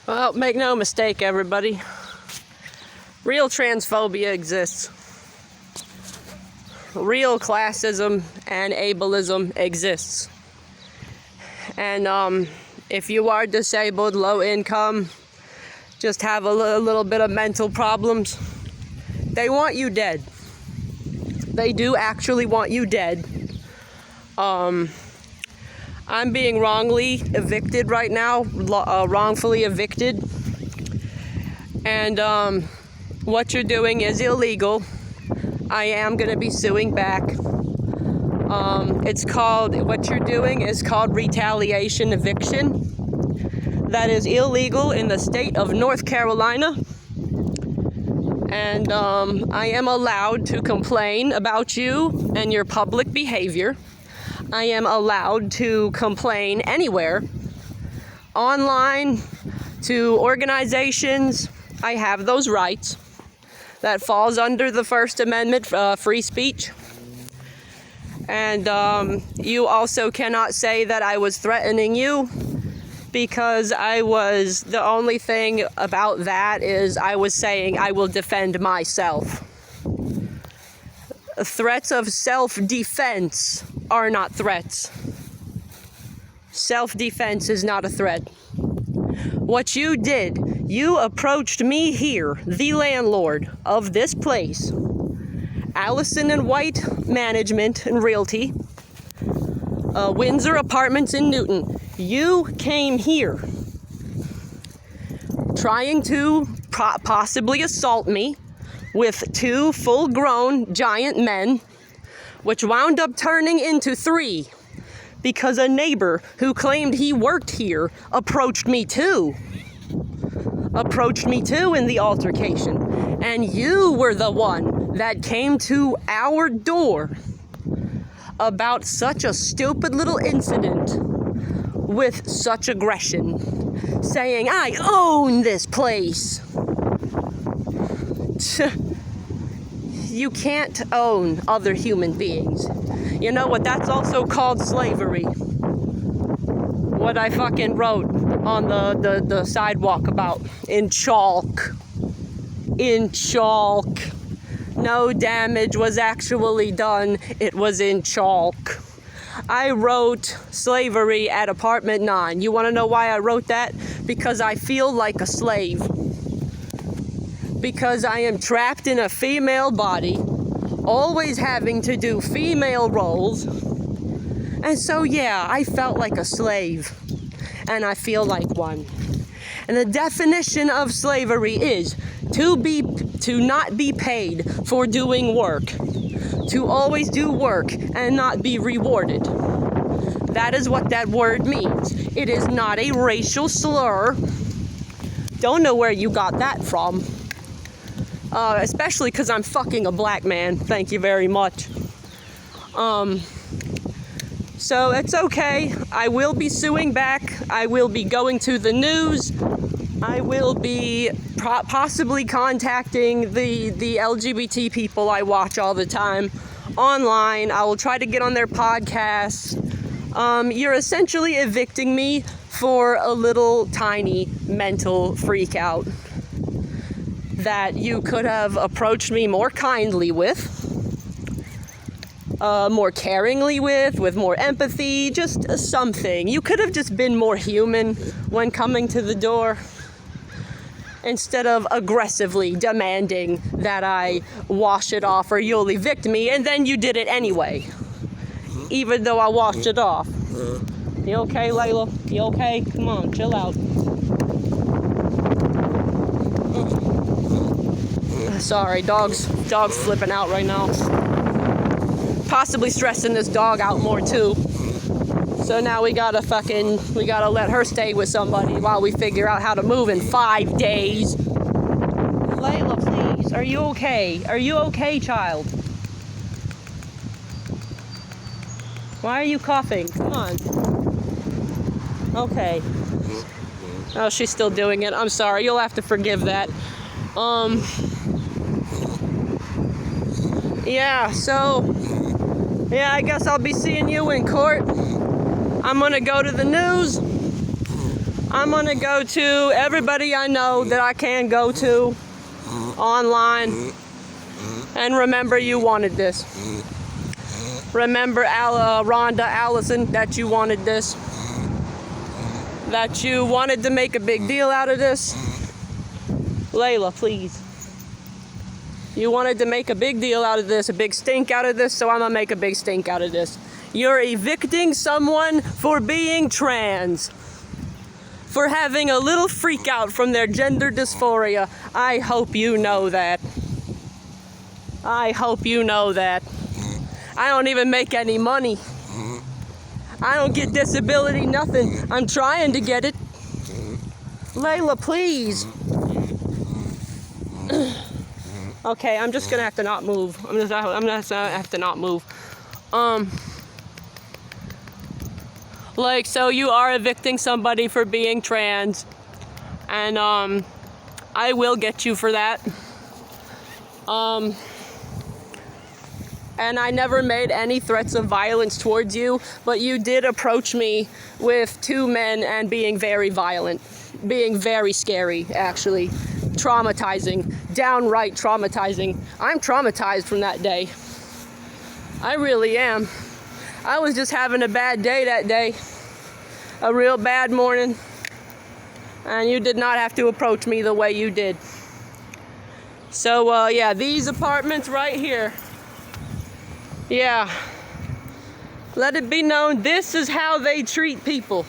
Well, make no mistake, everybody. Real transphobia exists. Real classism and ableism exists. And if you are disabled, low income, just have a little bit of mental problems, they want you dead. They do actually want you dead. I'm being wrongly evicted right now, wrongfully evicted. And what you're doing is illegal. I am going to be suing back. What you're doing is called retaliation eviction. That is illegal in the state of North Carolina. And I am allowed to complain about you and your public behavior. I am allowed to complain anywhere, online, to organizations. I have those rights. That falls under the First Amendment, free speech. And you also cannot say that I was threatening you, because the only thing about that is I was saying I will defend myself. Threats of self-defense are not threats. Self-defense is not a threat. What you did, you approached me here, the landlord of this place, Allison and White Management and Realty, Windsor Apartments in Newton. You came here trying to possibly assault me with two full-grown giant men, which wound up turning into three because a neighbor who claimed he worked here approached me too in the altercation. And you were the one that came to our door about such a stupid little incident with such aggression, saying, "I own this place." You can't own other human beings. You know what? That's also called slavery. What I fucking wrote on the sidewalk about in chalk. In chalk. No damage was actually done. It was in chalk. I wrote slavery at apartment 9. You want to know why I wrote that? Because I feel like a slave. Because I am trapped in a female body, always having to do female roles. And so, yeah, I felt like a slave. And I feel like one. And the definition of slavery is to not be paid for doing work. To always do work and not be rewarded. That is what that word means. It is not a racial slur. Don't know where you got that from. Especially because I'm fucking a black man. Thank you very much. So it's okay. I will be suing back. I will be going to the news. I will be possibly contacting the LGBT people I watch all the time online. I will try to get on their podcasts. You're essentially evicting me for a little tiny mental freak out that you could have approached me more kindly with, more caringly with more empathy, just something. You could have just been more human when coming to the door, instead of aggressively demanding that I wash it off or you'll evict me, and then you did it anyway, even though I washed it off. You okay, Layla? You okay? Come on, chill out. Sorry, dog's flipping out right now. Possibly stressing this dog out more too. So now we gotta let her stay with somebody while we figure out how to move in 5 days. Layla, please, are you okay? Are you okay, child? Why are you coughing? Come on. Okay. Oh, she's still doing it. I'm sorry, you'll have to forgive that. Yeah, I guess I'll be seeing you in court. I'm gonna go to the news. I'm gonna go to everybody I know that I can go to online. And remember, you wanted this. Remember, Rhonda, Allison, that you wanted this. That you wanted to make a big deal out of this. Layla, please. You wanted to make a big deal out of this, a big stink out of this, so I'm gonna make a big stink out of this. You're evicting someone for being trans. For having a little freak out from their gender dysphoria. I hope you know that. I hope you know that. I don't even make any money. I don't get disability, nothing. I'm trying to get it. Layla, please. Okay, I'm just gonna have to not move. I'm just gonna have to not move. Like, so you are evicting somebody for being trans, and I will get you for that. And I never made any threats of violence towards you, but you did approach me with 2 men and being very violent, being very scary, actually. Traumatizing, downright traumatizing. I'm traumatized from that day. I really am. I was just having a bad day that day, a real bad morning, and you did not have to approach me the way you did. So, yeah, these apartments right here. Yeah, let it be known, this is how they treat people.